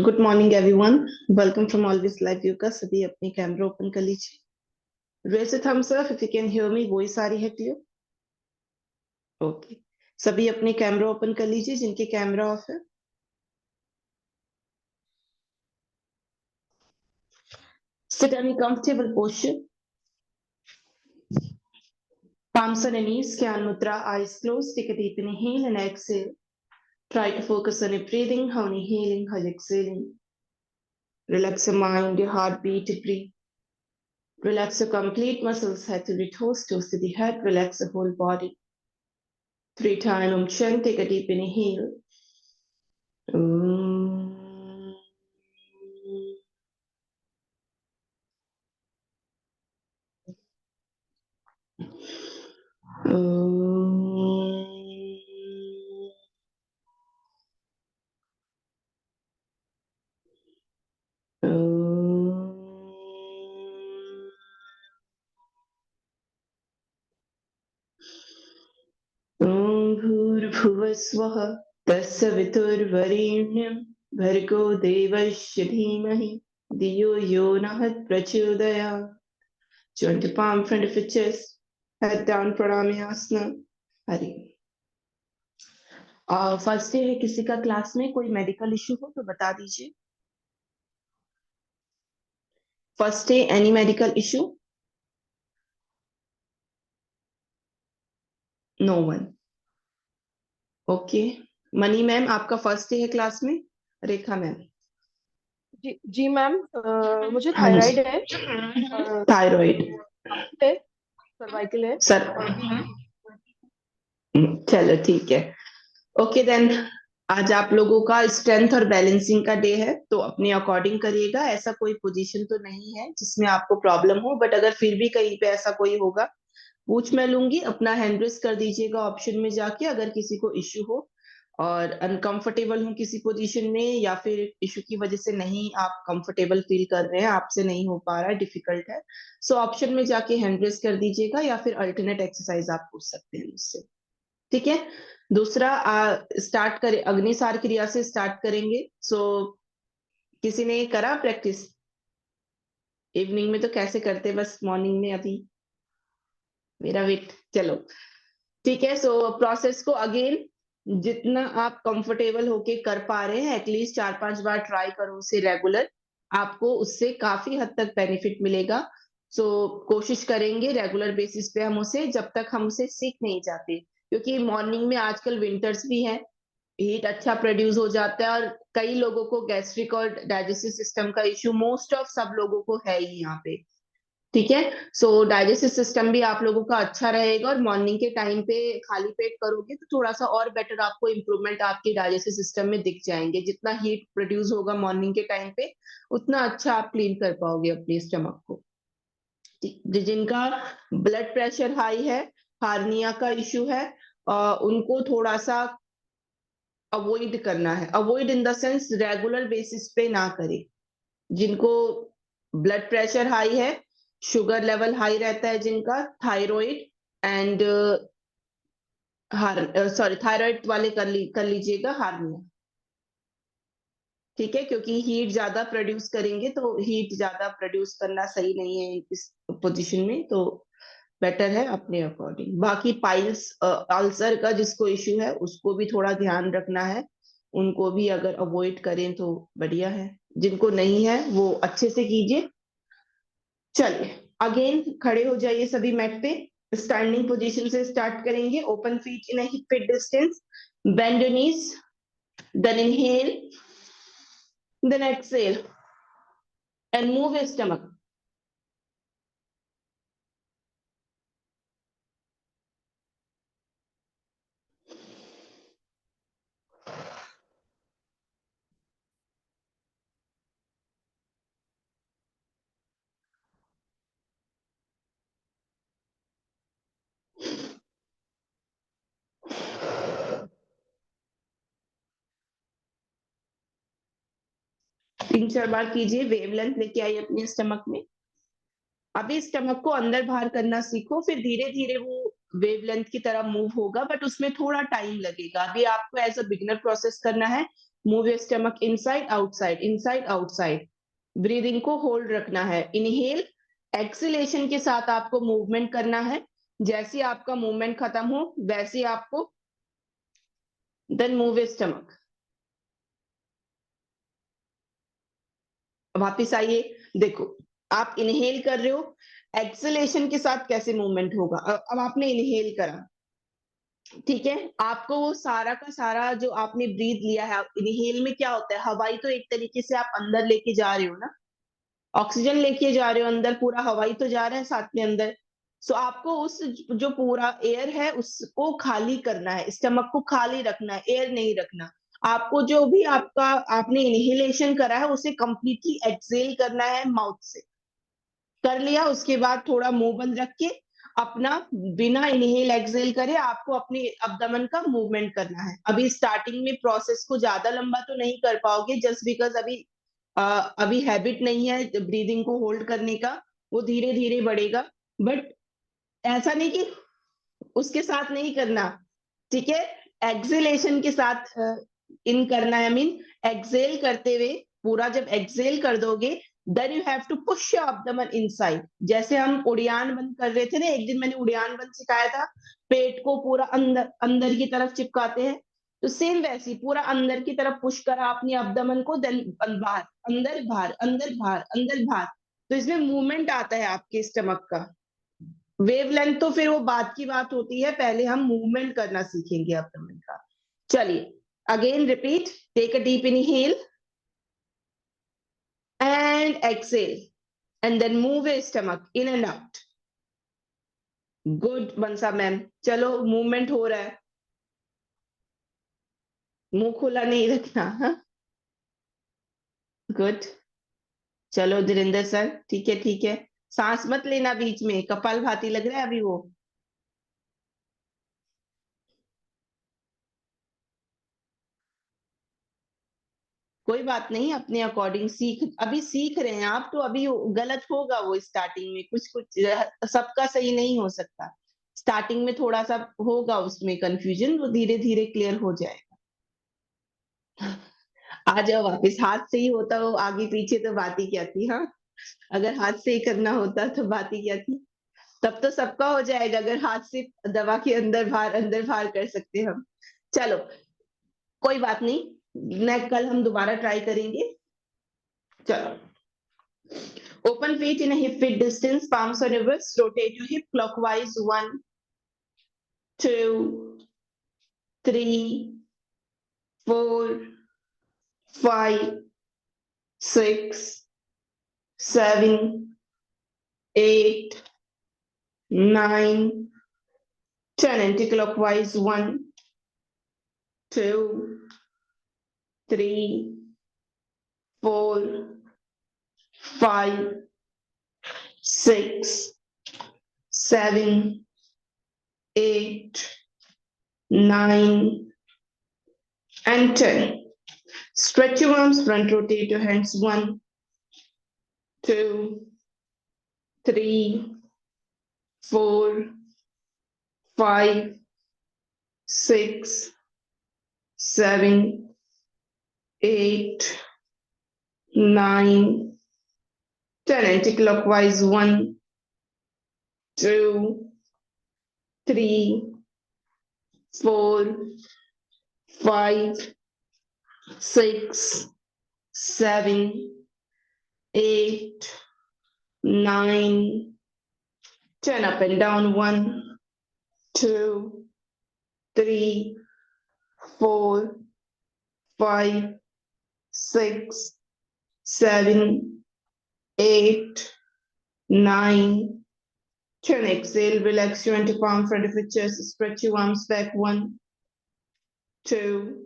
Good morning everyone. Welcome from always live yoga. सभी अपनी camera open कर लीजिए। Raise a thumbs up if you can hear me. Voice आ रही है क्लियर? ओके। सभी अपने कैमरा ओपन कर लीजिए जिनके कैमरा ऑफ है। Sit in comfortable posture. Palms on your knees. Can mudra. Eyes closed. Take a deep inhale and exhale. Try to focus on your breathing. How inhaling, how exhaling. Relax your mind, your heartbeat, breathe. Relax your complete muscles, head to the toes to the head. Relax the whole body. 3 times Om Shan. Take a deep inhale. Um, भूर्भुवस्वः तस्य वितुर्वरेण्यं भर्गो देवस्य धीमहि धियो यो नः प्रचोदयात्। Join the palm in front of your chest, head down, pranayasana. Hari. First day है किसी का क्लास में कोई मेडिकल इश्यू हो तो बता दीजिए। First day any medical issue? No one. Okay. Mani ma'am आपका फर्स्ट डे है क्लास में? रेखा मैम? जी जी मैम, मुझे हाँ जी। थायराइड है, थायराइड सर्वाइकल है सर। और बीपी। चलो ठीक है। Okay then. आज आप लोगों का स्ट्रेंथ और बैलेंसिंग का डे है तो अपने अकॉर्डिंग करिएगा। ऐसा कोई पोजीशन तो नहीं है जिसमें आपको प्रॉब्लम हो, बट अगर फिर भी कहीं पे ऐसा कोई होगा पूछ मैं लूंगी। अपना हैंड रेस कर दीजिएगा ऑप्शन में जाके अगर किसी को इश्यू हो और अनकंफर्टेबल हो किसी पोजीशन में, या फिर इश्यू की वजह से नहीं आप कंफर्टेबल फील कर रहे हैं, आपसे नहीं हो पा रहा है, डिफिकल्ट है, सो ऑप्शन में जाके हैंड रेस कर दीजिएगा या फिर अल्टरनेट एक्सरसाइज आप पूछ सकते हैं मुझसे। ठीक है। दूसरा स्टार्ट करें, अग्निसार क्रिया से स्टार्ट करेंगे। सो किसी ने करा प्रैक्टिस? इवनिंग में तो कैसे करते, बस मॉर्निंग में अभी मेरा वेट। चलो ठीक है। सो प्रोसेस को अगेन जितना आप कंफर्टेबल होके कर पा रहे हैं एटलीस्ट 4-5 बार ट्राई करो उसे रेगुलर। आपको उससे काफी हद तक बेनिफिट मिलेगा। सो कोशिश करेंगे रेगुलर बेसिस पे हम उसे, जब तक हम उसे सीख नहीं जाते, क्योंकि मॉर्निंग में आजकल विंटर्स भी है, हीट अच्छा प्रोड्यूस हो जाता है और कई लोगों को गैस्ट्रिक और डाइजेस्टिव सिस्टम का इश्यू मोस्ट ऑफ सब लोगों को है ही यहाँ पे। ठीक है। सो डाइजेस्टिव सिस्टम भी आप लोगों का अच्छा रहेगा और मॉर्निंग के टाइम पे खाली पेट करोगे तो थोड़ा सा और बेटर आपको इंप्रूवमेंट आपके डाइजेस्टिव सिस्टम में दिख जाएंगे। जितना हीट प्रोड्यूस होगा मॉर्निंग के टाइम पे उतना अच्छा आप क्लीन कर पाओगे अपने स्टमक को। जिनका ब्लड प्रेशर हाई है, हार्निया का इश्यू है, उनको थोड़ा सा अवॉइड करना है। Avoid in the sense regular basis पे ना करें। जिनको ब्लड प्रेशर हाई है, शुगर लेवल हाई रहता है, जिनका थायराइड एंड सॉरी थायराइड वाले कर लीजिएगा हार्निया। ठीक है, क्योंकि हीट ज्यादा प्रोड्यूस करेंगे तो हीट ज्यादा प्रोड्यूस करना सही नहीं है इस पोजीशन में, तो बेटर है अपने अकॉर्डिंग। बाकी पाइल्स अल्सर का जिसको इश्यू है उसको भी थोड़ा ध्यान रखना है, उनको भी अगर अवॉइड करें तो बढ़िया है। जिनको नहीं है वो अच्छे से कीजिए। चलिए अगेन खड़े हो जाइए सभी मैट पे। स्टैंडिंग पोजीशन से स्टार्ट करेंगे। Open feet in hip hip distance, bend your knees, then inhale, then exhale and move your stomach. 3-4 बार कीजिए। वेव लेंथ लेके आइए अपने स्टमक में। अभी स्टमक को अंदर बाहर करना सीखो, फिर धीरे धीरे वो वेवलेंथ की तरह मूव होगा, बट उसमें थोड़ा टाइम लगेगा। अभी आपको एज अ बिगिनर प्रोसेस करना है, move your stomach inside outside. Breathing को होल्ड रखना है। इनहेल, एक्सलेशन के साथ आपको मूवमेंट करना है। जैसे आपका मूवमेंट खत्म हो वैसे आपको देन मूव योर स्टमक। वापिस आइए, देखो आप इनहेल कर रहे हो, एक्सलेशन के साथ कैसे मूवमेंट होगा। अब आपने इनहेल करा, ठीक है, आपको वो सारा का सारा जो आपने ब्रीथ लिया है, इनहेल में क्या होता है, हवाई तो एक तरीके से आप अंदर लेके जा रहे हो ना, ऑक्सीजन लेके जा रहे हो अंदर, पूरा हवाई तो जा रहा है साथ में अंदर। सो आपको उस जो पूरा एयर है उसको खाली करना है, स्टमक को खाली रखना है, एयर नहीं रखना। आपको जो भी आपका आपने इनहेलेशन करा है उसे कंप्लीटली एक्सेल करना है माउथ से। कर लिया, उसके बाद थोड़ा मुंह बंद रख के अपना बिना इनहेल एक्सेल करे आपको अपने अब्डोमेन का मूवमेंट करना है। अभी स्टार्टिंग में प्रोसेस को ज्यादा लंबा तो नहीं कर पाओगे, जस्ट बिकॉज अभी हैबिट नहीं है ब्रीदिंग को होल्ड करने का, वो धीरे धीरे बढ़ेगा। बट ऐसा नहीं कि उसके साथ नहीं करना, ठीक है, एक्सेलेशन के साथ इन करना है। आई मीन एक्सेल करते हुए पूरा जब एक्सेल कर दोगे then you have to push your abdomen inside. जैसे हम उड़ान बंद कर रहे थे ना, एक दिन मैंने उड़ान बंद सिखाया था, पेट को पूरा अंदर अंदर की तरफ चिपकाते हैं, तो सेम वैसे ही पूरा अंदर की तरफ पुश करा अपनी एब्डोमेन को, देन बाहर, अंदर बाहर, अंदर बाहर, अंदर बाहर। तो इसमें मूवमेंट आता है आपके स्टमक का। वेवलेंथ तो फिर वो बात की बात होती है, पहले हम मूवमेंट करना सीखेंगे एब्डोमेन का। चलिए again repeat, take a deep inhale and exhale and then move your stomach in and out. Good बंसा मैम, चलो मूवमेंट हो रहा है, मुंह खुला नहीं रखना। हाँ गुड, चलो धीरेन्द्र सर, ठीक है ठीक है, सांस मत लेना बीच में, कपालभाति लग रहा है अभी वो। कोई बात नहीं, अपने अकॉर्डिंग सीख, अभी सीख रहे हैं आप तो, अभी गलत होगा वो स्टार्टिंग में, कुछ कुछ सबका सही नहीं हो सकता। स्टार्टिंग में थोड़ा सा होगा उसमें कंफ्यूजन, वो धीरे धीरे क्लियर हो जाएगा। आ जाओ वापस, हाथ से ही होता हो आगे पीछे तो बात ही क्या थी। हाँ, अगर हाथ से ही करना होता तो बात ही क्या थी, तब तो सबका हो जाएगा, अगर हाथ से दबा के अंदर बाहर कर सकते हम। चलो कोई बात नहीं, नेक्स्ट कल हम दोबारा ट्राई करेंगे। चलो, open feet in a hip width distance, palms on your wrists, rotate your hip clockwise, 1, 2, 3, 4, 5, 6, 7, 8, 9, 10, anti-clockwise, 1, 2, 3, 4, 5, 6, 7, 8, 9, and 10. Stretch your arms, front rotate your hands, 1, 2, 3, 4, 5, 6, 7, 8, 9, 10. Anti-clockwise, 1, 2, 3, 4, 5, 6, 7, 8, 9, 10. Up and down, 1, 2, 3, 4, 5, 6, 7, 8, 9, 10. Exhale, relax your antepalm front of your chest, stretch your arms back, 1, 2,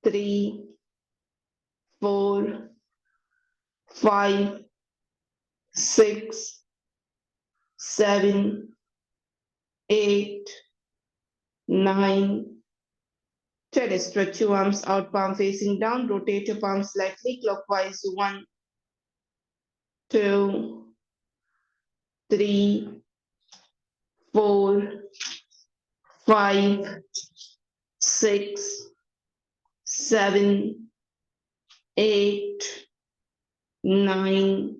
3, 4, 5, 6, 7, 8, 9, 10. Stretch your arms out, palm facing down, rotate your palms slightly clockwise, 1, 2, 3, 4, 5, 6, 7, 8, 9,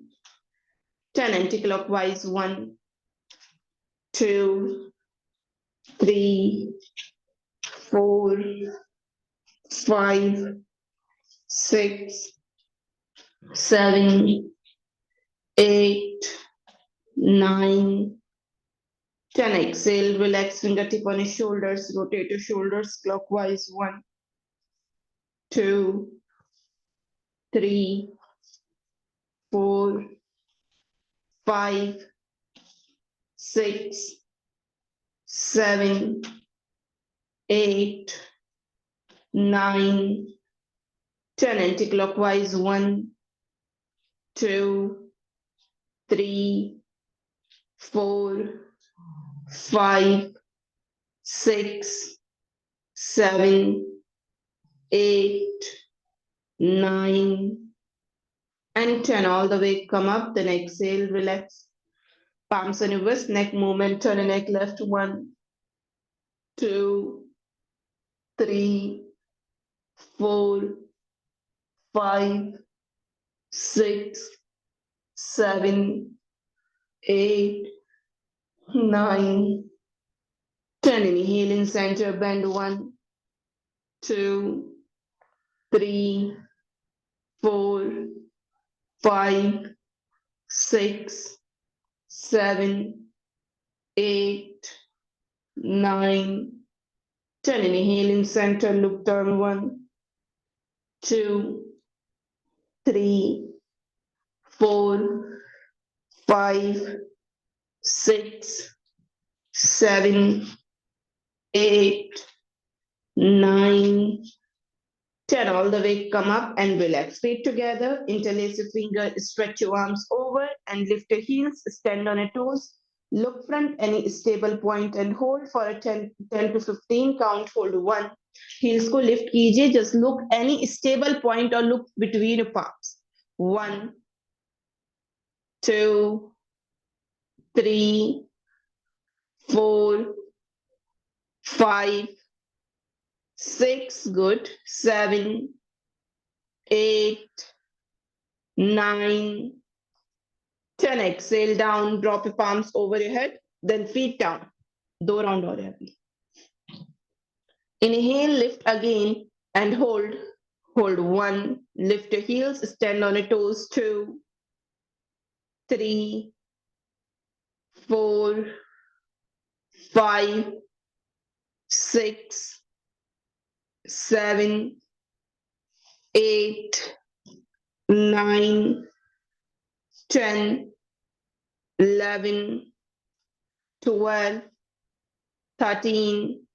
10. Anti-clockwise. 1, 2, 3, 4, 5, 6, 7, 8, 9, 10. Exhale, relax fingertip on his shoulders, rotate your shoulders clockwise. 1, 2, 3, 4, 5, 6, 7, 8, 9, 10. Anti-clockwise. 1, 2, 3, 4, 5, 6, 7, 8, 9, and 10. All the way come up. Then exhale, relax. Palms on your wrist, neck movement, turn your neck left. 1, 2, 3, 4, 5, 6, 7, 8, 9, 10. Inhale in center, bend. 1, 2, 3, 4, 5, 6, 7, 8, 9, 10. Inhale in center, look down. 1, 2, 3, 4, 5, 6, 7, 8, 9, 10. All the way come up and relax. Feet together, interlace your finger, stretch your arms over and lift your heels, stand on your toes. Look front, any stable point and hold for a 10 to 15 count. Hold. 1. Heels को lift कीजिए. Just look any stable point or look between your palms. 1, 2, 3, 4, 5, 6, good. 7, 8, 9, 10. Exhale down, drop your palms over your head, then feet down. 2 round और है अभी. Inhale, lift again and hold. Hold. 1, lift your heels, stand on your toes. 2, 3, 4, 5, 6, 7, 8, 9, 10, 11, 12, 13,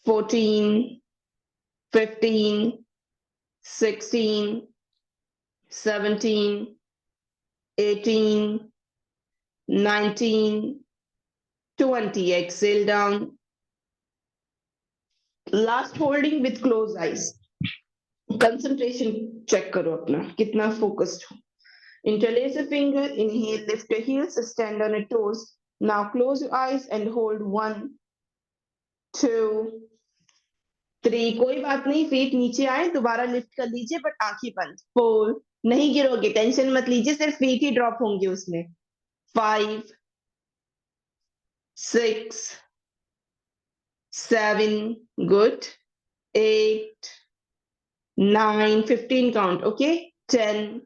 14, 15, 16, 17, 18, 19, 20. Exhale down. Last holding with closed eyes. Concentration check करो अपना कितना focused हो. Interlace your finger, inhale, lift your heels, stand on your toes. Now close your eyes and hold. 1, 2, 3. कोई बात नहीं, feet नीचे आए, दोबारा lift कर लीजिए, but आंखें बंद. 4, नहीं गिरोगे, टेंशन मत लीजिए, सिर्फ feet ही drop होंगे उसमें. 5, 6, 7, good. 8, 9, 15 count, okay. 10,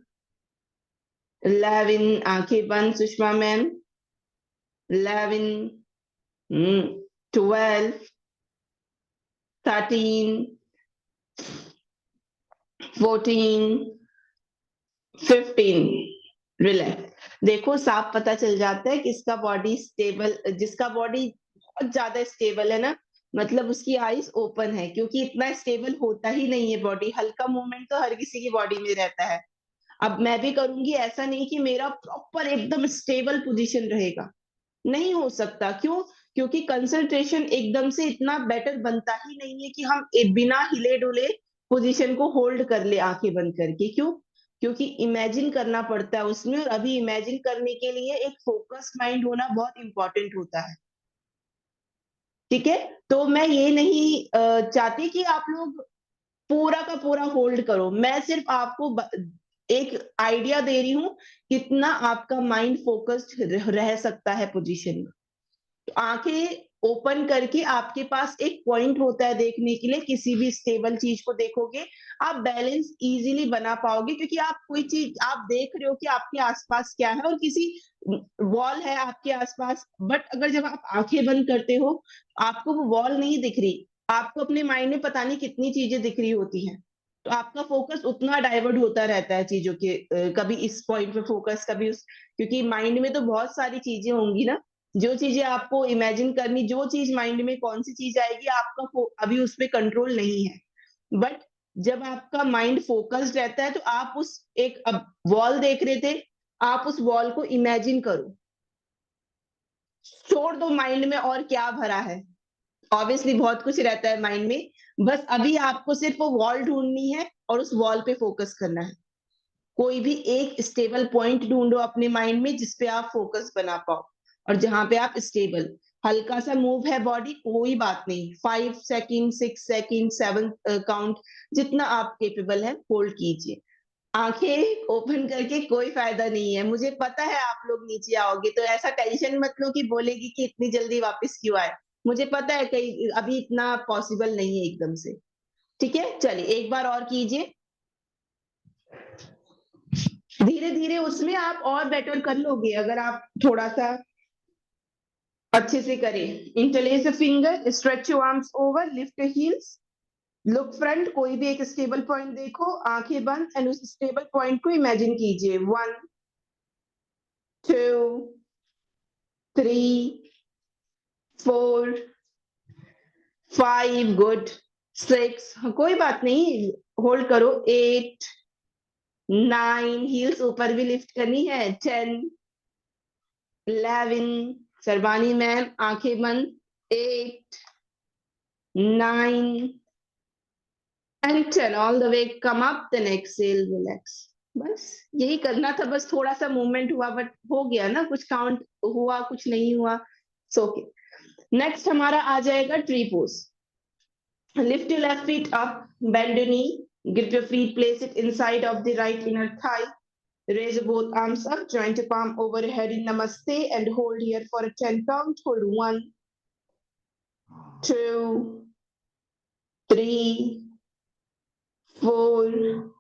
11, आंखें बंद सुषमा मैम. 11, 12, 13, 14, 15. रिलैक्स. देखो साफ पता चल जाता है किसका बॉडी स्टेबल, जिसका बॉडी बहुत ज्यादा स्टेबल है ना, मतलब उसकी आईज ओपन है, क्योंकि इतना स्टेबल होता ही नहीं है बॉडी. हल्का मूवमेंट तो हर किसी की बॉडी में रहता है. अब मैं भी करूंगी, ऐसा नहीं कि मेरा प्रॉपर एकदम स्टेबल पोजीशन रहेगा, नहीं हो सकता. क्यों? क्योंकि कंसंट्रेशन एकदम से इतना बेटर बनता ही नहीं है कि हम बिना हिले डुले पोजीशन को होल्ड कर ले आंखें बंद करके. क्यों? क्योंकि इमेजिन करना पड़ता है उसमें, और अभी इमेजिन करने के लिए एक फोकस माइंड होना बहुत इंपॉर्टेंट होता है. ठीक है, तो मैं ये नहीं चाहती कि आप लोग पूरा का पूरा होल्ड करो, मैं सिर्फ आपको एक आइडिया दे रही हूँ कितना आपका माइंड फोकस्ड रह सकता है पोजीशन में। आंखें ओपन करके आपके पास एक पॉइंट होता है देखने के लिए, किसी भी स्टेबल चीज को देखोगे आप बैलेंस इजीली बना पाओगे, क्योंकि आप कोई चीज आप देख रहे हो कि आपके आसपास क्या है और किसी वॉल है आपके आसपास, बट अगर जब आप आंखें बंद करते हो आपको वो वॉल नहीं दिख रही, आपको अपने माइंड में पता नहीं कितनी चीजें दिख रही होती हैं, तो आपका फोकस उतना डाइवर्ट होता रहता है चीजों के, कभी इस पॉइंट पे फोकस, कभी उस, क्योंकि माइंड में तो बहुत सारी चीजें होंगी ना, जो चीजें आपको इमेजिन करनी, जो चीज माइंड में कौन सी चीज आएगी आपका अभी उस पर कंट्रोल नहीं है, बट जब आपका माइंड फोकस्ड रहता है तो आप उस एक, अब वॉल देख रहे थे, आप उस वॉल को इमेजिन करो, छोड़ दो माइंड में और क्या भरा है, ऑब्वियसली बहुत कुछ रहता है माइंड में, बस अभी आपको सिर्फ वो वॉल ढूंढनी है और उस वॉल पे फोकस करना है, कोई भी एक स्टेबल पॉइंट ढूंढो अपने माइंड में जिसपे आप फोकस बना पाओ और जहां पे आप स्टेबल, हल्का सा मूव है बॉडी कोई बात नहीं, 5 सेकेंड 6 सेकेंड 7 काउंट, जितना आप केपेबल है होल्ड कीजिए, आंखें ओपन करके कोई फायदा नहीं है, मुझे पता है आप लोग नीचे आओगे तो ऐसा टेंशन मत लो कि बोलेगी कि इतनी जल्दी वापस क्यों आए, मुझे पता है कहीं अभी इतना पॉसिबल नहीं है एकदम से, ठीक है, चलिए एक बार और कीजिए, धीरे धीरे उसमें आप और बेटर कर लोगे अगर आप थोड़ा सा अच्छे से करें, interlace finger, stretch your arms over, lift heels, look front, कोई भी एक स्टेबल पॉइंट देखो, आंखें बंद एंड उस स्टेबल पॉइंट को इमेजिन कीजिए, 1 2 3 4 5, गुड, 6, कोई बात नहीं, होल्ड करो, 8 9, हील्स ऊपर भी लिफ्ट करनी है, 10 11, सरबानी मैम आंखें बंद, 8 9 and 10, all the way come up, then exhale, relax, बस यही करना था, बस थोड़ा सा मूवमेंट हुआ बट हो गया ना, कुछ काउंट हुआ कुछ नहीं हुआ, सो ओके, नेक्स्ट हमारा आ जाएगा tree pose, lift your left feet up, bend your knee, grip your feet, place it inside of the right inner thigh, raise both arms up, joint your palm over your head in namaste and hold here for a 10 count, hold 1 2 3 4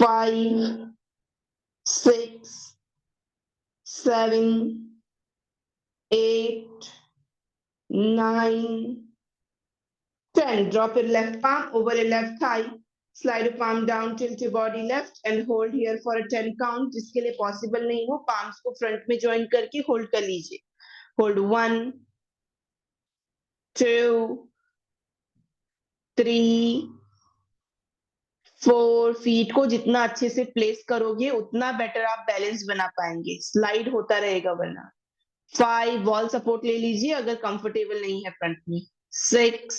5 6 7 8 9 10, drop your left palm over your left thigh, slide your palm down, tilt your body left and hold here for a 10 count, जिसके लिए possible नहीं हो palms को front में join करके hold कर लीजिए, hold 1 2 3 4, feet को जितना अच्छे से प्लेस करोगे उतना बेटर आप बैलेंस बना पाएंगे, स्लाइड होता रहेगा वरना, 5, वॉल सपोर्ट ले लीजिए अगर कंफर्टेबल नहीं है फ्रंट में, 6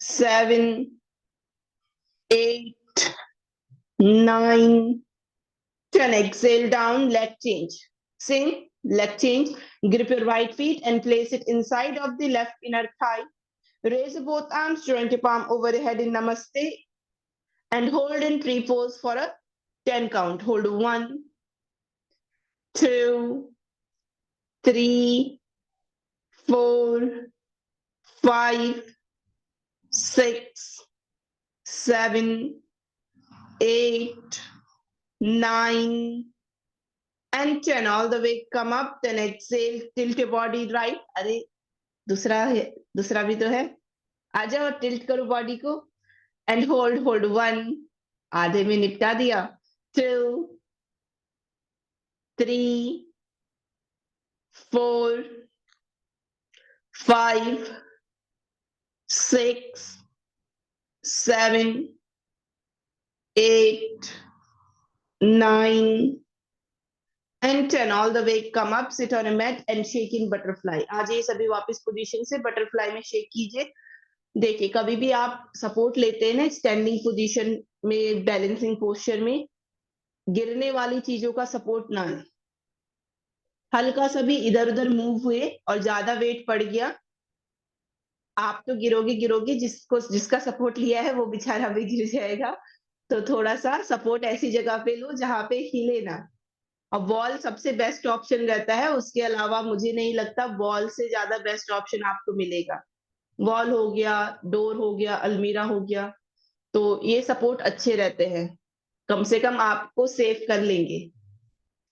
7 8 9 10, exhale down, leg change, same leg change, grip your right feet and place it inside of the left inner thigh, raise both arms, joint your palm over your head in namaste and hold in tree pose for a 10 count, hold 1 2 3 4 5 6 7 8 9 and 10, all the way come up, then exhale, tilt your body right, अरे दूसरा है, दूसरा भी तो है, आ जाओ tilt करो body को एंड होल्ड, होल्ड 1, आधे में निपटा दिया, 2 3 4 5 6 7 8 9 and 10, all the way come up, sit on a mat and shake in butterfly, आ जाइए सभी वापस पोजीशन से, बटरफ्लाई में शेक कीजिए, देखिए कभी भी आप सपोर्ट लेते हैं ना स्टैंडिंग पोजीशन में, बैलेंसिंग पोस्चर में, गिरने वाली चीजों का सपोर्ट ना है, हल्का सा भी इधर उधर मूव हुए और ज्यादा वेट पड़ गया, आप तो गिरोगे गिरोगे, जिसको जिसका सपोर्ट लिया है वो बेचारा भी गिर जाएगा। तो थोड़ा सा सपोर्ट ऐसी जगह पे लो जहां पे हिले ना। और वॉल सबसे बेस्ट ऑप्शन रहता है, उसके अलावा मुझे नहीं लगता वॉल से ज्यादा बेस्ट ऑप्शन आपको मिलेगा। वॉल हो गया, डोर हो गया, अलमीरा हो गया, तो ये सपोर्ट अच्छे रहते हैं, कम से कम आपको सेव कर लेंगे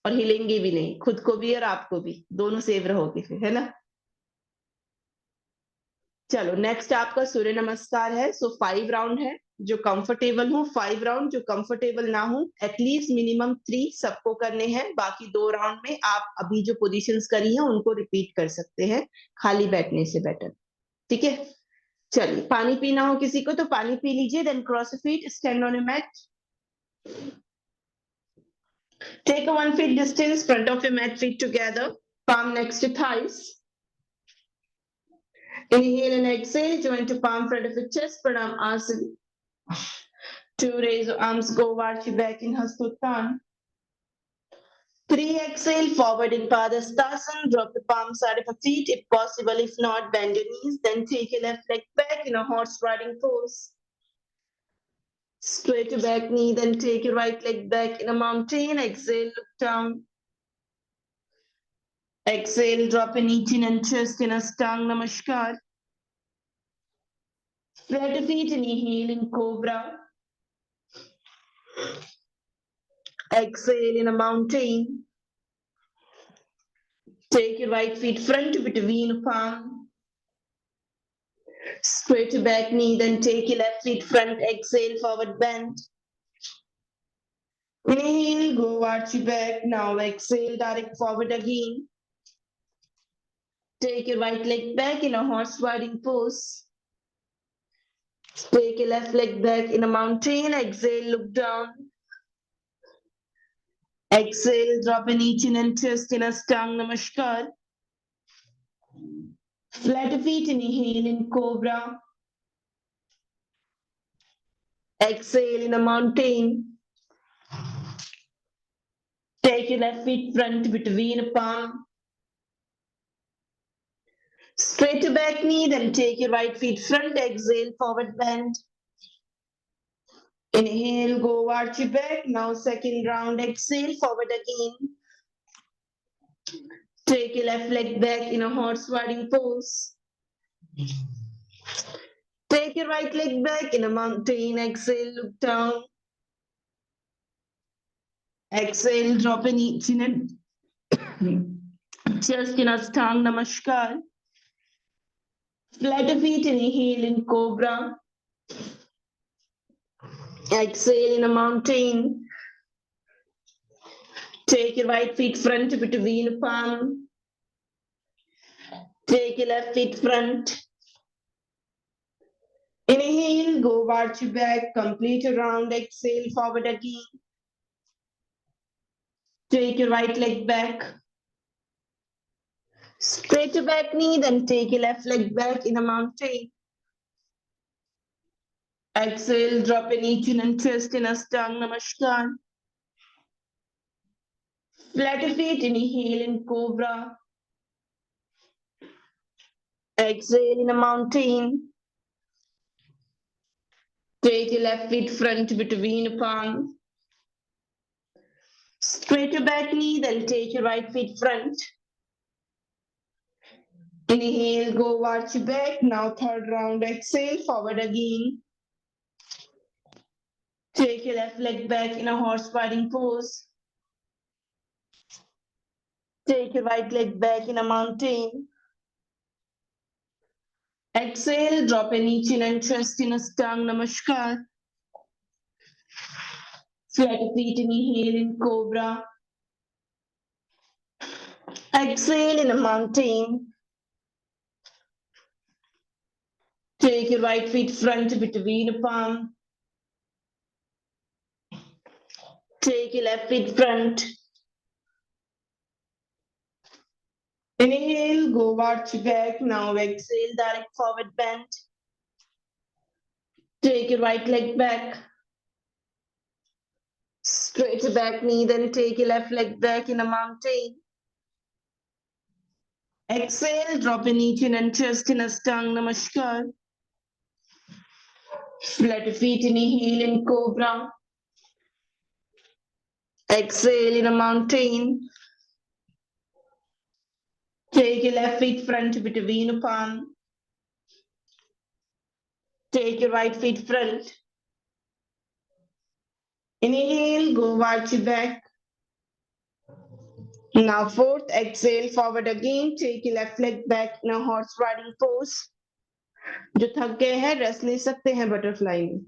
और हिलेंगे भी नहीं, खुद को भी और आपको भी, दोनों सेव रहोगे फिर, है ना। चलो नेक्स्ट आपका सूर्य नमस्कार है। सो 5 राउंड है, जो कंफर्टेबल हो 5 राउंड, जो कंफर्टेबल ना हो एटलीस्ट मिनिमम 3 सबको करने हैं। बाकी 2 राउंड में आप अभी जो पोजीशंस करी हैं उनको रिपीट कर सकते हैं, खाली बैठने से बेटर। ठीक है, चलिए पानी पीना हो किसी को तो पानी पी लीजिए, then cross feet, stand on a mat, take a 1 feet distance front of your mat, feet together, palm next to thighs. Inhale and exhale, join to palm front of your chest, pranam asana. To raise your arms, go arch your back in Hastottan. 3, exhale, forward in Padastasana, drop the palm side of your feet if possible. If not, bend your knees, then take your left leg back in a horse riding pose. Straight your back knee, then take your right leg back in a mountain. Exhale, look down. Exhale, drop your knee, chin and chest in a stang namaskar. Flat your feet, inhale in cobra. Exhale in a mountain. Take your right feet front between palm. Straight your back knee, then take your left feet front. Exhale, forward bend. Inhale, go arch your back. Now exhale, direct forward again. Take your right leg back in a horse riding pose. Take your left leg back in a mountain. Exhale, look down. Exhale, drop a knee, chin and chest in a stang namaskar. Flat feet, inhale in cobra. Exhale in a mountain. Take your left feet front between palm. Straight to back knee, then take your right feet front. Exhale, forward bend. Inhale, go arch your back. Now second round, exhale, forward again. Take your left leg back in a horse riding pose. Take your right leg back in a mountain. Exhale, look down. Exhale, drop a knee, chin and chest in a stang namaskar. Flat feet, inhale in cobra. Exhale in a mountain. Take your right feet front between palm. Take your left feet front. Inhale, go arch your back, complete a round. Exhale, forward again. Take your right leg back. Straight your back knee, then take your left leg back in a mountain. Exhale, drop a knee, chin and chest in a stang namaskar. Flat your feet, inhale in cobra. Exhale in a mountain. Take your left feet front between palm. Straight your back knee, then take your right feet front. Inhale, go arch your back. Now third round, exhale, forward again. Take your left leg back in a horse riding pose. Take your right leg back in a mountain. Exhale, drop a knee, chin and chest in a stang namaskar. Flat feet, inhale in cobra. Exhale in a mountain. Take your right feet front between palm. Take your left feet front. Inhale, go arch back. Now exhale, direct forward bend. Take your right leg back. Straight back knee, then take your left leg back in a mountain. Exhale, drop in each and chest in Ashtanga Namaskar. Flat feet, inhale in Cobra. Exhale in a mountain. Take your left feet front between your palm. Take your right feet front. Inhale, go arch back. Now fourth, exhale, forward again. Take your left leg back in a horse riding pose. जो थक गए हैं rest ले सकते हैं butterfly में.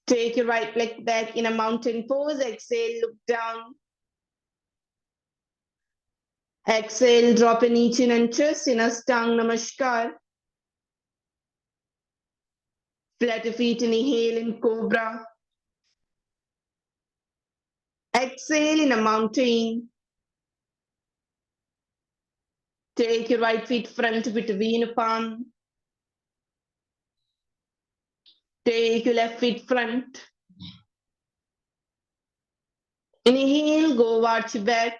Take your right leg back in a mountain pose. Exhale, look down. Exhale, drop in each chin and chest in Ashtanga Namaskar. Flat feet, inhale in Cobra. Exhale in a mountain. Take your right feet front between your palm. Take your left feet front. Inhale, go arch back.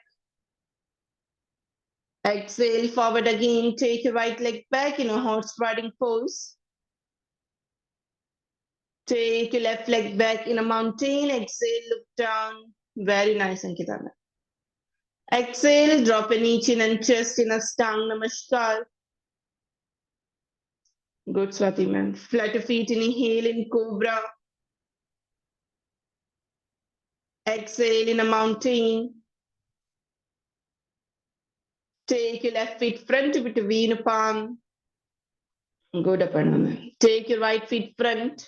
Exhale, forward again. Take your right leg back in a horse riding pose. Take your left leg back in a mountain. Exhale, look down. Very nice, Ankita. Exhale, drop in each chin and chest in Ashtanga Namaskar. Good, Swati ma'am. Flat feet, inhale in Cobra. Exhale in a mountain. Take your left feet front between your palm. Good, Aparna ma'am. Take your right feet front.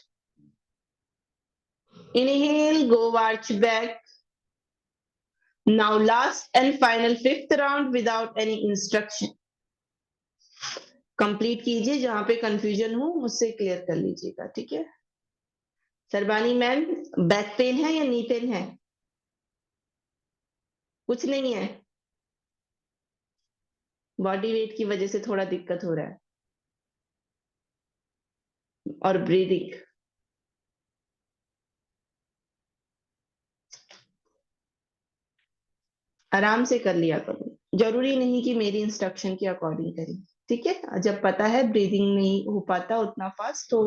Inhale, go arch back. Now last and final fifth round without any instruction. Complete कीजिए, जहां पे confusion हो मुझसे clear कर लीजिएगा, ठीक है. सरबानी ma'am, back pain है या नी पेन है? कुछ नहीं है. बॉडी वेट की वजह से थोड़ा दिक्कत हो रहा है और ब्रीदिंग. आराम से कर लिया करो, जरूरी नहीं कि मेरी इंस्ट्रक्शन के अकॉर्डिंग करें, ठीक है. जब पता है ब्रीदिंग नहीं हो पाता उतना फास्ट, तो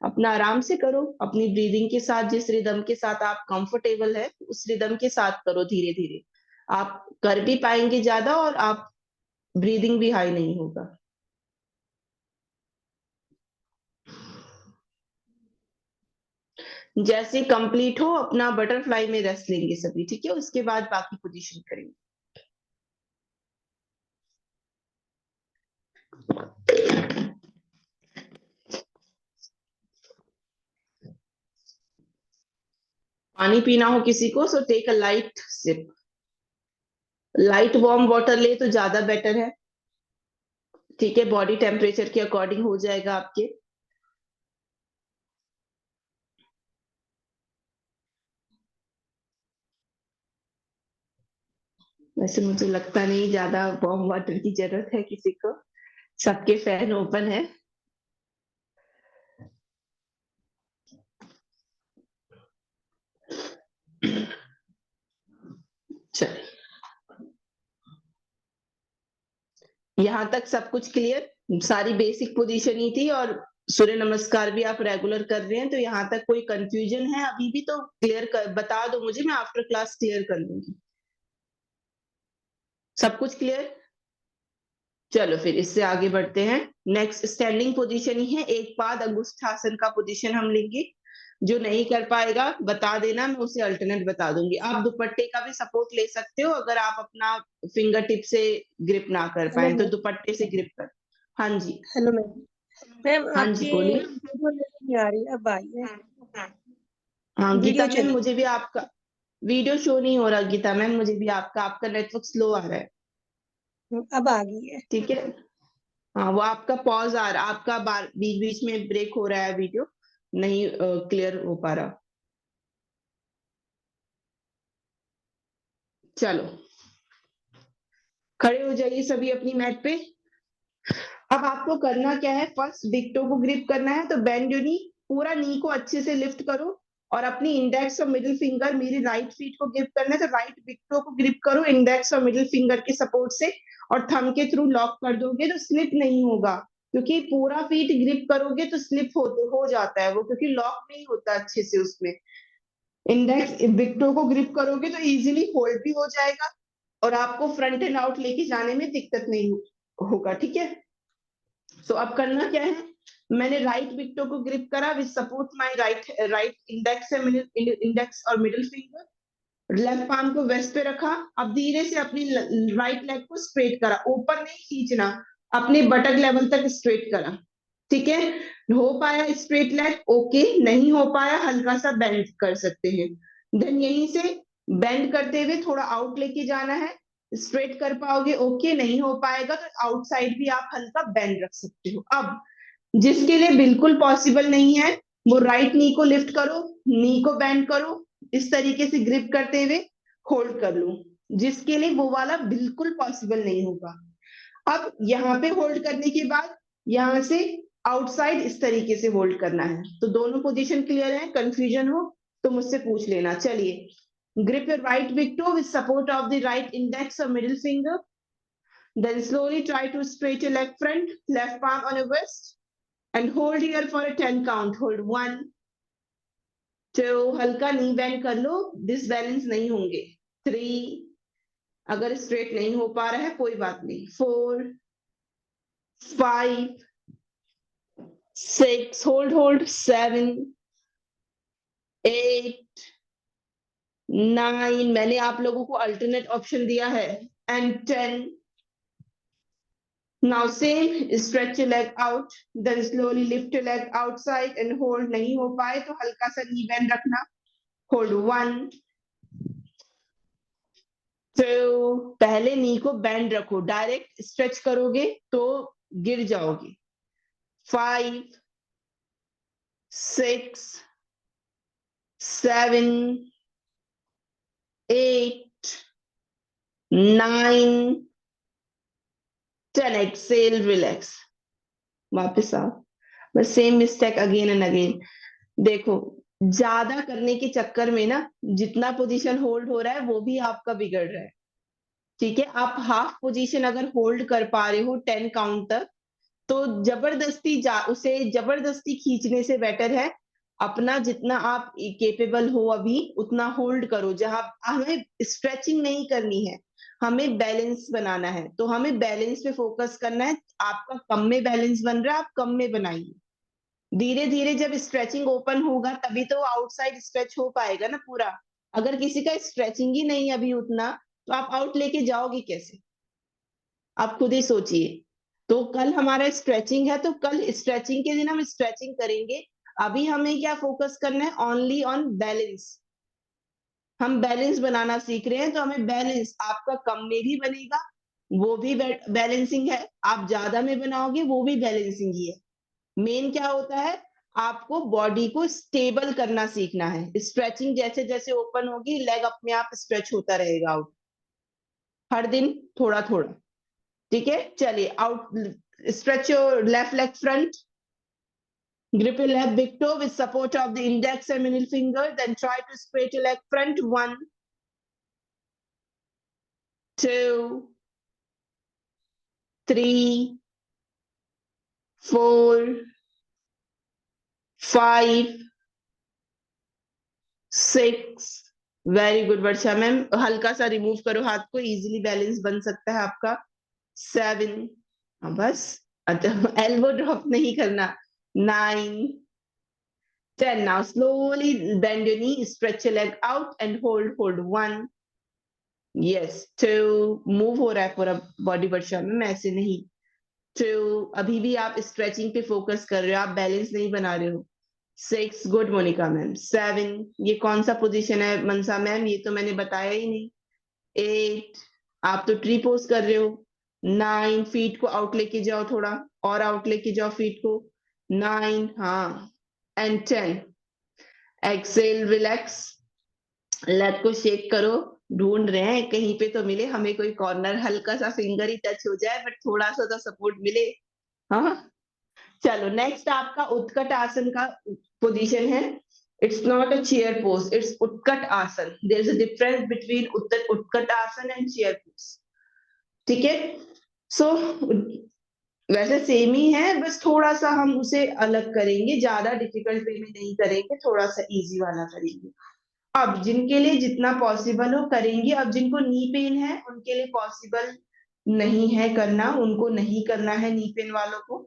अपना आराम से करो, अपनी ब्रीदिंग के साथ, जिस रिदम के साथ आप कंफर्टेबल है उस रिदम के साथ करो. धीरे धीरे आप कर भी पाएंगे ज्यादा और आप ब्रीदिंग भी हाई नहीं होगा. जैसे कंप्लीट हो अपना बटरफ्लाई में रेस्ट लेंगे सभी, ठीक है. उसके बाद बाकी पोजीशन करेंगे. पानी पीना हो किसी को, so take a light sip. Light warm water ले तो ज्यादा बेटर है, ठीक है. बॉडी टेम्परेचर के अकॉर्डिंग हो जाएगा आपके. वैसे मुझे लगता नहीं ज्यादा वार्म वाटर की जरूरत है किसी को, सबके फैन ओपन है. चलिए, यहां तक सब कुछ क्लियर. सारी बेसिक पोजीशन ही थी और सूर्य नमस्कार भी आप रेगुलर कर रहे हैं, तो यहाँ तक कोई कंफ्यूजन है अभी भी तो क्लियर कर बता दो मुझे, मैं आफ्टर क्लास क्लियर कर लूंगी. सब कुछ क्लियर? चलो फिर इससे आगे बढ़ते हैं. नेक्स्ट स्टैंडिंग पोजीशन ही है, एक पाद अंगुष्ठासन का पोजीशन हम लेंगे. जो नहीं कर पाएगा बता देना, मैं उसे अल्टरनेट बता दूंगी. आप दुपट्टे का भी सपोर्ट ले सकते हो अगर आप अपना फिंगर टिप से ग्रिप ना कर पाए तो दुपट्टे से ग्रिप कर. हाँ जी. Hello ma'am. मैम हाँ जी, आपकी बोलिए. वीडियो नहीं आ रही, अब आई है. हाँ गीता वीडियो मैम, चली. मुझे भी आपका वीडियो शो नहीं हो रहा. गीता मैम, मुझे भी आपका नेटवर्क स्लो आ रहा है, अब आ गई है. ठीक है. हाँ, वो आपका पॉज आ रहा, आपका बार बीच बीच में ब्रेक हो रहा है, वीडियो नहीं क्लियर हो पा रहा. चलो खड़े हो जाइए सभी अपनी मैट पे. अब आपको करना क्या है, फर्स्ट बिग टो को ग्रिप करना है, तो बेंड योर नी, पूरा नी को अच्छे से लिफ्ट करो और अपनी इंडेक्स और मिडिल फिंगर मेरी राइट फीट को ग्रिप करना है, तो राइट बिग टो को ग्रिप करो इंडेक्स और मिडिल फिंगर के सपोर्ट से, और थंब के थ्रू लॉक कर दोगे तो स्लिप नहीं होगा, क्योंकि पूरा फीट ग्रिप करोगे तो स्लिप हो जाता है वो, क्योंकि लॉक नहीं होता अच्छे से उसमें। इंडेक्स बिग टो को ग्रिप करोगे तो इजीली होल्ड भी हो जाएगा और आपको फ्रंट एंड आउट लेके जाने में दिक्कत नहीं होगा, ठीक है। सो अब करना क्या है, मैंने राइट बिग टो को ग्रिप करा with support my right index index और मिडिल फिंगर, लेफ्ट पाम को वेस्ट पे रखा। अब धीरे से अपनी राइट लेग को स्ट्रेट करा, ऊपर नहीं खींचना, अपने बटक लेवल तक स्ट्रेट करा, ठीक है। हो पाया स्ट्रेट लेग, ओके, नहीं हो पाया हल्का सा बेंड कर सकते हैं। देन यहीं से बेंड करते हुए थोड़ा आउट लेके जाना है, स्ट्रेट कर पाओगे ओके, नहीं हो पाएगा तो आउटसाइड भी आप हल्का बेंड रख सकते हो। अब जिसके लिए बिल्कुल पॉसिबल नहीं है वो राइट नी को लिफ्ट करो, नी को बेंड करो, इस तरीके से ग्रिप करते हुए होल्ड कर लो, जिसके लिए वो वाला बिल्कुल पॉसिबल नहीं होगा। अब यहाँ पे होल्ड करने के बाद यहाँ से आउटसाइड इस तरीके से होल्ड करना है। तो दोनों पोजीशन क्लियर है, कंफ्यूजन हो तो मुझसे पूछ लेना। चलिए, grip your right big toe with support of the right index और middle finger, then slowly try to straight your leg front, left palm on your wrist, and hold here for a 10 count. Hold 1 2, हल्का नी bend कर लो, disbalance नहीं होंगे। 3, अगर straight नहीं हो पा रहा है कोई बात नहीं। 4 5 6, होल्ड 7 8 9, मैंने आप लोगों को अल्टरनेट ऑप्शन दिया है, and 10। Now same, stretch your leg out, then slowly lift your leg outside and hold। नहीं हो पाए तो हल्का सा नी बेंड रखना, hold 1 2, पहले नी को बेंड रखो, डायरेक्ट स्ट्रेच करोगे तो गिर जाओगे। 5 6 7 8 9 10, एक्सेल रिलैक्स, वापस आओ। बस same mistake again and again. देखो, ज्यादा करने के चक्कर में ना जितना पोजीशन होल्ड हो रहा है वो भी आपका बिगड़ रहा है, ठीक है। आप हाफ पोजीशन अगर होल्ड कर पा रहे हो 10 काउंट तक, तो उसे जबरदस्ती खींचने से बेटर है अपना जितना आप केपेबल हो अभी उतना होल्ड करो। जहां हमें स्ट्रेचिंग नहीं करनी है, हमें बैलेंस बनाना है, तो हमें बैलेंस पे फोकस करना है। आपका कम में बैलेंस बन रहा है, आप कम में बनाइए। धीरे धीरे जब स्ट्रेचिंग ओपन होगा तभी तो आउटसाइड स्ट्रेच हो पाएगा ना पूरा। अगर किसी का स्ट्रेचिंग ही नहीं अभी उतना, तो आप आउट लेके जाओगे कैसे, आप खुद ही सोचिए। तो कल हमारा स्ट्रेचिंग है, तो कल स्ट्रेचिंग के दिन हम स्ट्रेचिंग करेंगे। अभी हमें क्या फोकस करना है, ओनली ऑन बैलेंस। हम बैलेंस बनाना सीख रहे हैं, तो हमें बैलेंस आपका कम में भी बनेगा, वो भी बैलेंसिंग है, आप ज्यादा में बनाओगे वो भी बैलेंसिंग ही है। मेन क्या होता है, आपको बॉडी को स्टेबल करना सीखना है। स्ट्रेचिंग जैसे जैसे ओपन होगी लेग अपने आप स्ट्रेच होता रहेगा आउट, हर दिन थोड़ा थोड़ा, ठीक है। चलिए, out, stretch your left leg front, grip your left big toe with support of the index and middle finger, then try to straight your leg front, 1 2 3 4 5 6, very good Varsha ma'am, हल्का सा remove करो हाथ को, easily balance बन सकता है आपका। 7, बस एल्बो ड्रॉप नहीं करना। 9 10, now slowly bend your knee, stretch your leg out and hold 1, yes 2, move हो रहा है पूरा बॉडी वर्षा में, ऐसे नहीं। 2, अभी भी आप स्ट्रेचिंग पे फोकस कर रहे हो, आप बैलेंस नहीं बना रहे हो। 6, गुड मोनिका मैम। 7, ये कौन सा पोजीशन है मनसा मैम, ये तो मैंने बताया ही नहीं। 8, आप तो ट्री पोज कर रहे हो। 9, फीट को आउट लेके जाओ, थोड़ा और आउट लेके जाओ फीट को। 9, हाँ, एंड 10, एक्सेल रिलैक्स, लेग को शेक करो। ढूंढ रहे हैं कहीं पे तो मिले हमें कोई कॉर्नर, हल्का सा फिंगर ही टच हो जाए बट थोड़ा सा तो सपोर्ट मिले। हाँ, चलो नेक्स्ट आपका उत्कट आसन का पोजीशन है। It's not a chair pose, it's utkat asan. There is a difference between utkat asan and chair pose. ठीक है? So वैसे सेम ही है, बस थोड़ा सा हम उसे अलग करेंगे, ज्यादा डिफिकल्ट वे में नहीं करेंगे, थोड़ा सा इजी वाला करेंगे। अब जिनके लिए जितना पॉसिबल हो करेंगे। अब जिनको नी पेन है उनके लिए पॉसिबल नहीं है करना, उनको नहीं करना है नी पेन वालों को,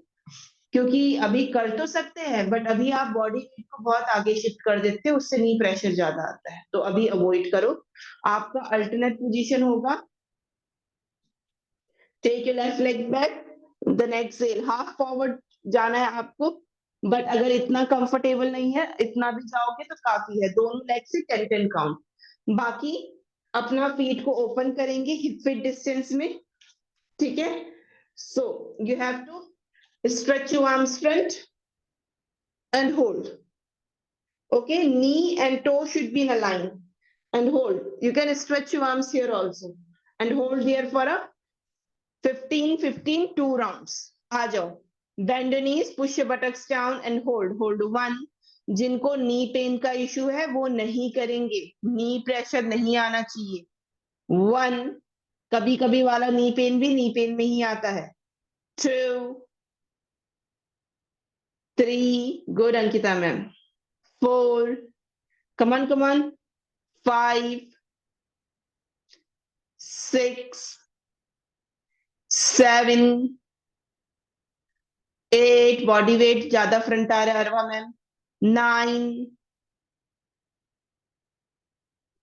क्योंकि अभी कर तो सकते हैं बट अभी आप बॉडी वेट को बहुत आगे शिफ्ट कर देते हो, उससे नी प्रेशर ज्यादा आता है, तो अभी अवॉइड करो। आपका अल्टरनेट पोजीशन होगा, take your left leg back, then exhale, half forward जाना है आपको, बट अगर इतना कंफर्टेबल नहीं है, इतना भी जाओगे तो काफी है, दोनों लेग से 10-10 काउंट। बाकी अपना फीट को ओपन करेंगे हिप फिट डिस्टेंस में, ठीक है? So you have to stretch your arms front and hold. Okay, knee and toe should be in a line and hold. You can stretch your arms here also and hold here for a 15 2 rounds. आ जाओ, bend your knees, push your buttocks down and hold 1. जिनको knee pain का issue है वो नहीं करेंगे, नी pressure नहीं आना चाहिए। 1, कभी कभी वाला नी पेन भी नी पेन में ही आता है। 2, 3, good Ankita ma'am. 4, come on, 5, 6, 7, 8, body weight ज्यादा फ्रंट आ रहा है अरवा मैम। 9,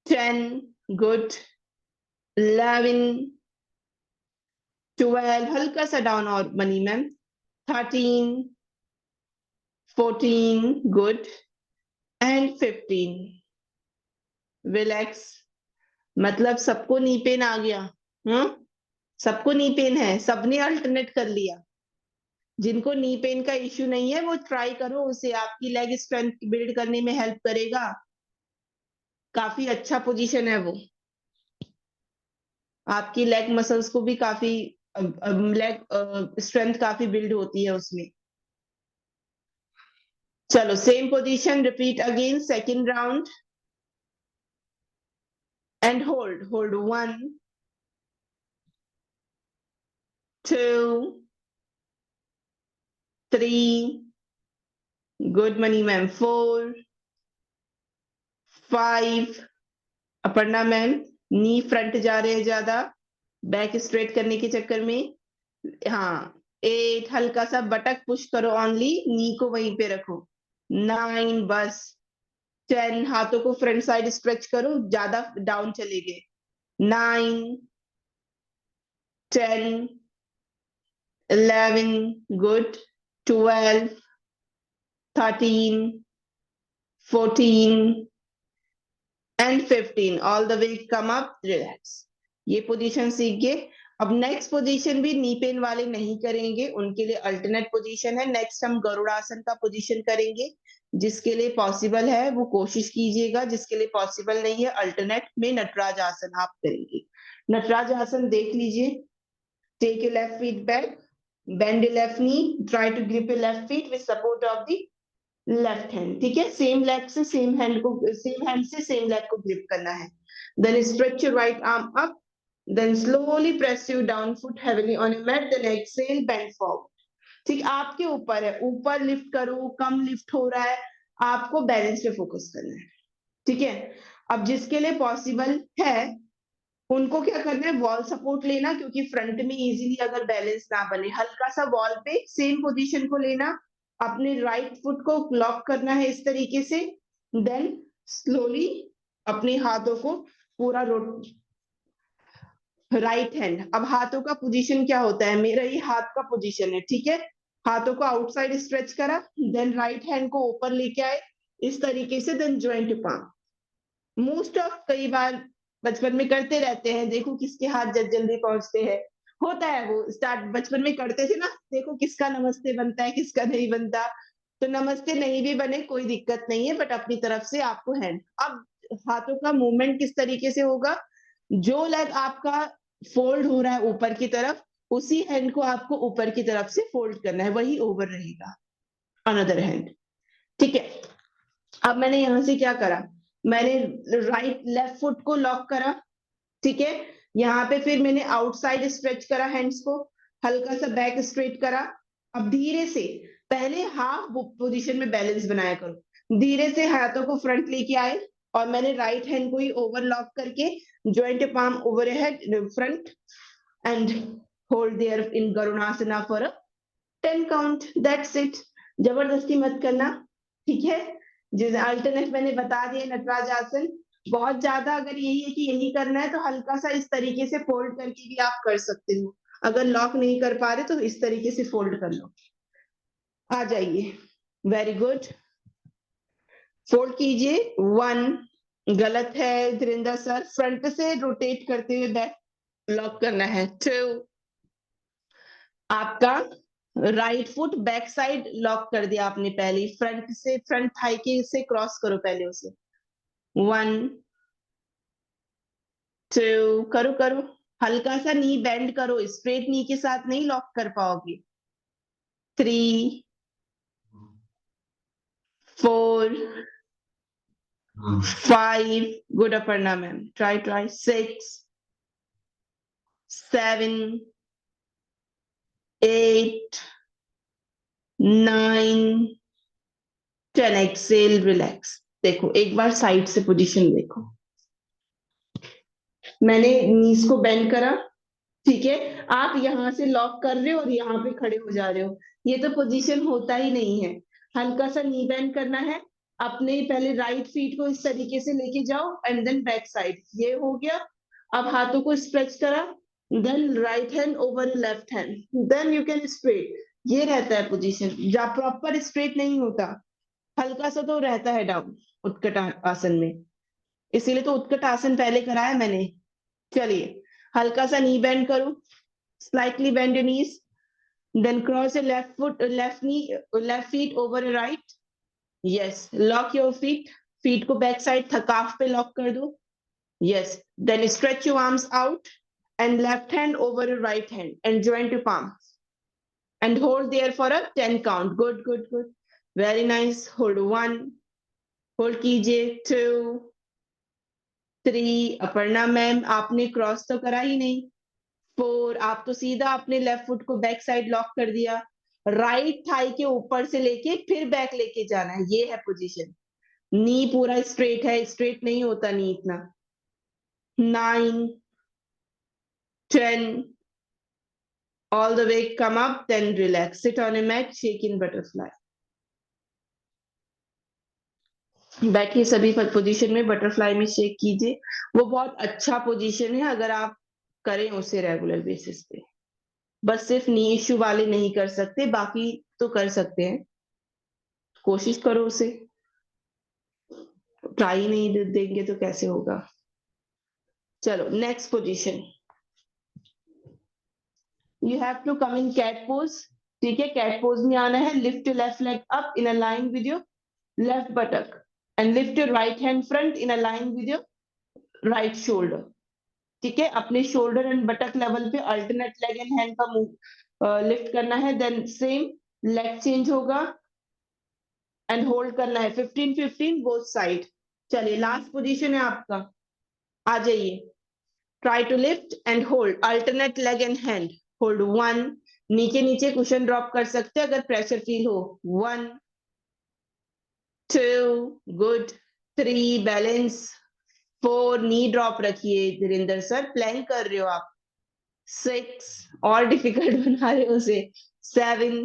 10, गुड। 11, 12, हल्का सा डाउन और money ma'am. 13, 14, good and 15। Relax, मतलब सबको नी पेन आ गया? सबको नी पेन है, सबने अल्टरनेट कर लिया। जिनको नी पेन का इश्यू नहीं है वो ट्राई करो, उसे आपकी लेग स्ट्रेंथ बिल्ड करने में हेल्प करेगा, काफी अच्छा पोजीशन है वो, आपकी लेग मसल्स को भी काफी लेग स्ट्रेंथ काफी बिल्ड होती है उसमें। चलो same position repeat again, second round and hold 1, 2, 3, good money ma'am. 4, 5, Aparna ma'am knee front जा रहे हैं ज्यादा, बैक स्ट्रेट करने के चक्कर में। हाँ 8, हल्का सा बटक पुश करो ओनली, नी को वहीं पे रखो। 9, बस। 10, हाथों को फ्रंट साइड स्ट्रेच करो, ज्यादा डाउन चले गए। 9, 10, 11, good. 12, 13, 14 and 15, all the way come up, relax. ये पोजीशन सीख गए। अब नेक्स्ट पोजीशन भी नी पेन वाले नहीं करेंगे, उनके लिए अल्टरनेट पोजीशन है। नेक्स्ट हम गरुड़ासन का पोजीशन करेंगे, जिसके लिए पॉसिबल है वो कोशिश कीजिएगा, जिसके लिए पॉसिबल नहीं है अल्टरनेट में नटराज आसन आप करेंगे। नटराज आसन देख लीजिए, take your left feet back, bend your left knee, try to grip your left feet with support of the left hand, ठीक है? सेम लेग से सेम हैंड को, सेम हैंड से सेम लेग को ग्रिप करना है। Then stretch your right arm up, then slowly press you down foot heavily on your mat, then exhale bend forward. ठीक, आपके ऊपर है, ऊपर लिफ्ट करो, कम लिफ्ट हो रहा है, आपको बैलेंस पे फोकस करना है, ठीक है? अब जिसके लिए पॉसिबल है उनको क्या करना है, वॉल सपोर्ट लेना, क्योंकि फ्रंट में इजीली अगर बैलेंस ना बने, हल्का सा वॉल पे सेम पोजीशन को लेना, अपने राइट फुट को लॉक करना है इस तरीके से, देन स्लोली अपने हाथों को पूरा रोट, राइट हैंड। अब हाथों का पोजीशन क्या होता है, मेरा ये हाथ का पोजीशन है, ठीक है? हाथों को आउटसाइड स्ट्रेच करा, देन राइट हैंड को ऊपर लेके आए इस तरीके से, then joint palm. Most of कई बार बचपन में करते रहते हैं, देखो किसके हाथ जल्दी पहुंचते हैं, होता है वो स्टार्ट बचपन में करते थे ना, देखो किसका नमस्ते बनता है किसका नहीं बनता, तो नमस्ते नहीं भी बने कोई दिक्कत नहीं है, बट अपनी तरफ से आपको हैंड। अब हाथों का मूवमेंट किस तरीके से होगा, जो लेग आपका फोल्ड हो रहा है ऊपर की तरफ, उसी हैंड को आपको ऊपर की तरफ से फोल्ड करना है, वही ओवर रहेगा अनदर हैंड, ठीक है? अब मैंने यहां से क्या करा, मैंने लेफ्ट फुट को लॉक करा, ठीक है। यहाँ पे फिर मैंने आउटसाइड स्ट्रेच करा हैंड्स को, हल्का सा बैक स्ट्रेट करा। अब धीरे से पहले हाफ पोजीशन में बैलेंस बनाया करो, धीरे से हाथों को फ्रंट लेके आए और मैंने राइट हैंड को ही ओवरलॉक करके joint palm overhead front end hold there in garudasana for 10 count, that's it. जबरदस्ती मत करना, ठीक है। जैसे अल्टरनेट मैंने बता दिया, नटराज आसन। बहुत ज्यादा अगर यही है कि यही करना है तो हल्का सा इस तरीके से फोल्ड करके भी आप कर सकते हो। अगर लॉक नहीं कर पा रहे तो इस तरीके से फोल्ड कर लो। आ जाइए, वेरी गुड। फोल्ड कीजिए, 1, गलत है धीरेन्द्र सर, फ्रंट से रोटेट करते हुए बैक लॉक करना है। 2, आपका right foot back side lock कर दिया आपने पहले, फ्रंट से, फ्रंट थाई के से क्रॉस करो पहले उसे। 1, 2, करो करो, हल्का सा नी बेंड करो, स्ट्रेट नी के साथ नहीं लॉक कर पाओगे। 3, 4, 5, good Aparna ma'am, try 6, 7, 8, 9, 10, exhale, relax. देखो एक बार साइड से पोजीशन देखो, मैंने नीज को बेंड करा, ठीक है। आप यहां से लॉक कर रहे हो और यहाँ पे खड़े हो जा रहे हो, ये तो पोजीशन होता ही नहीं है। हल्का सा नी बेंड करना है, अपने पहले राइट फीट को इस तरीके से लेके जाओ एंड देन बैक साइड, ये हो गया। अब हाथों को स्ट्रेच करा, then right hand over left hand, then you can straight. ये रहता है पोजीशन, जब प्रॉपर स्ट्रेट नहीं होता, हल्का सा तो रहता है डाउन उत्कट आसन में, इसीलिए तो उत्कट आसन पहले कराया मैंने। चलिए, हल्का सा नी बेंड करो, slightly bend your knees, then cross your left foot, left knee, left feet over your right. Yes, lock your feet, feet को back side थकाफ पे lock कर दो। Yes, then stretch your arms out and left hand over your right hand and joint your palms and hold there for a 10 count. Good, good, good. Very nice. Hold 1, hold कीजिए 2, 3, Aparna ma'am आपने cross तो करा ही नहीं। 4, आप तो सीधा अपने left foot को बैक साइड लॉक कर दिया, राइट थाई के ऊपर से लेके फिर बैक लेके जाना है, ये है पोजीशन। नी पूरा स्ट्रेट है, स्ट्रेट नहीं होता नी इतना। 9, 10, all the way come up, then relax, sit on a mat, shake in butterfly। बैठिए सभी पोजीशन में, बटरफ्लाई में शेक कीजिए। वो बहुत अच्छा पोजीशन है अगर आप करें उसे रेगुलर बेसिस पे। बस सिर्फ नी इश्यू वाले नहीं कर सकते, बाकी तो कर सकते हैं। कोशिश करो उसे, ट्राई नहीं देंगे तो कैसे होगा। चलो next position, you have to come in cat pose, ठीक है। कैट पोज में आना है, lift your left leg up in a line with your left buttock and lift your right hand front in a line with your right shoulder, ठीक है। अपने shoulder and buttock level पे alternate leg and hand का move lift करना है, then same leg change होगा and hold करना है 15-15 बोथ साइड। चलिए लास्ट पोजीशन है आपका, आ जाइए। Try to lift and hold alternate leg and hand, hold 1, नीचे नीचे कुशन ड्रॉप कर सकते हैं अगर प्रेशर फील हो। 1, 2, गुड। 3, बैलेंस। 4, नी ड्रॉप रखिए धीरेन्द्र सर, प्लैंक कर रहे हो आप। 6, और डिफिकल्ट बना रहे हो उसे। 7,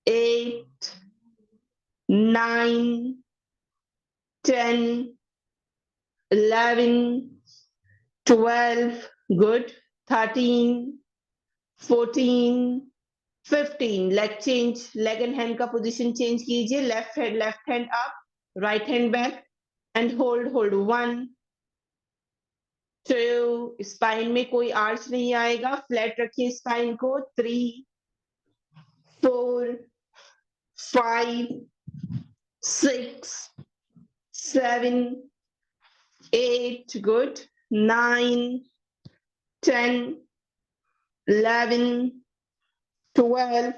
8, 9, 10, 11, 12, good। 13, 14, 15, leg change, leg and hand का पोजीशन चेंज कीजिए, left hand up, right hand back and hold 1, 2, spine में कोई आर्च नहीं आएगा, फ्लैट रखिए स्पाइन को। 3, 4, 5, 6, 7, 8, good। 9, 10, 11, 12,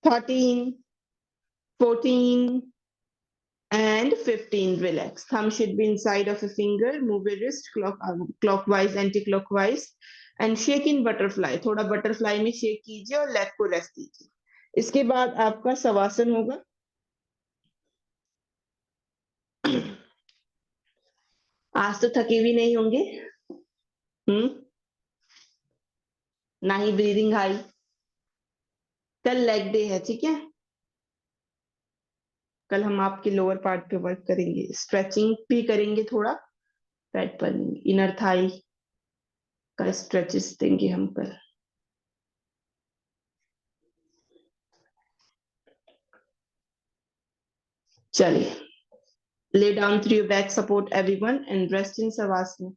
13, 14, And 15, relax. Thumb should be inside of a finger. Move your wrist clockwise, anti-clockwise. And shake in butterfly. थोड़ा butterfly में shake कीजिए और leg को rest दीजिए. इसके बाद आपका शवासन होगा. आज तो थके भी नहीं होंगे. ना ही ब्रीदिंग हाई. कल लेग डे है, ठीक है. कल हम आपके लोअर पार्ट पे वर्क करेंगे. स्ट्रेचिंग भी करेंगे थोड़ा. पेट पर इनर थाई का स्ट्रेचेस देंगे हम कल. चलिए. Lay down through your back, support everyone, and rest in Savasana.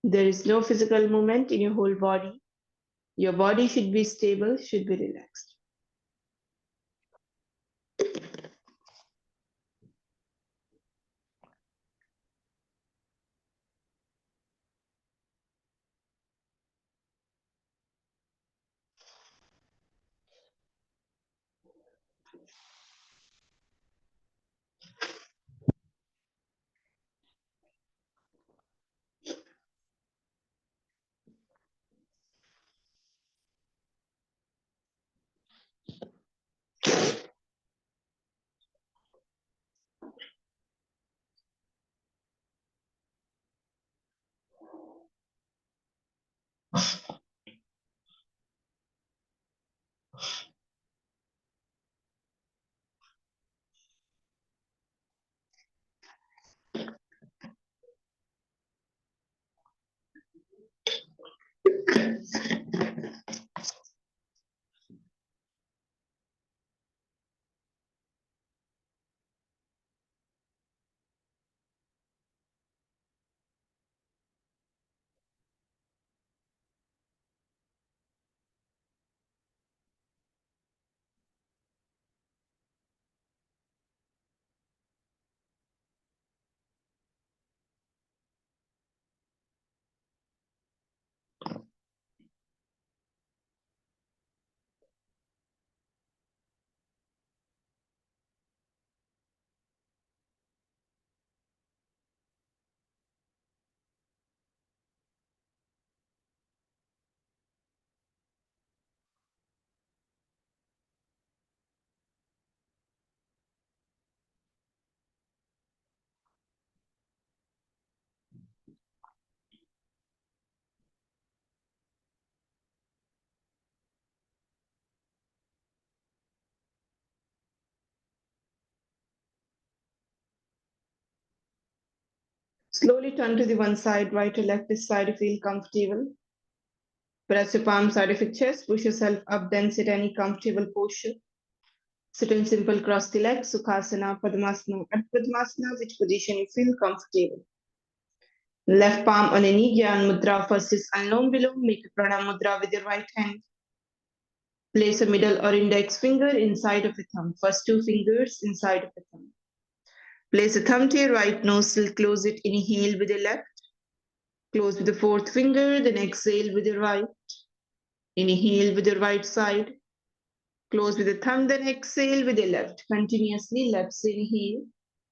There is no physical movement in your whole body. Your body should be stable, should be relaxed. Slowly turn to the one side, right or left side if you feel comfortable. Press your palm side of your chest, push yourself up, then sit any comfortable posture. Sit in simple cross the legs, Sukhasana, Padmasana, and Padmasana, which position you feel comfortable. Left palm on a knee, Gyan Mudra. First is Anulom Vilom, make a Pranam Mudra with your right hand. Place a middle or index finger inside of the thumb. First two fingers inside of the thumb. Place a thumb to your right nostril, close it, inhale with the left. Close with the fourth finger, then exhale with the right. Inhale with the right side. Close with the thumb, then exhale with the left. Continuously, left say inhale,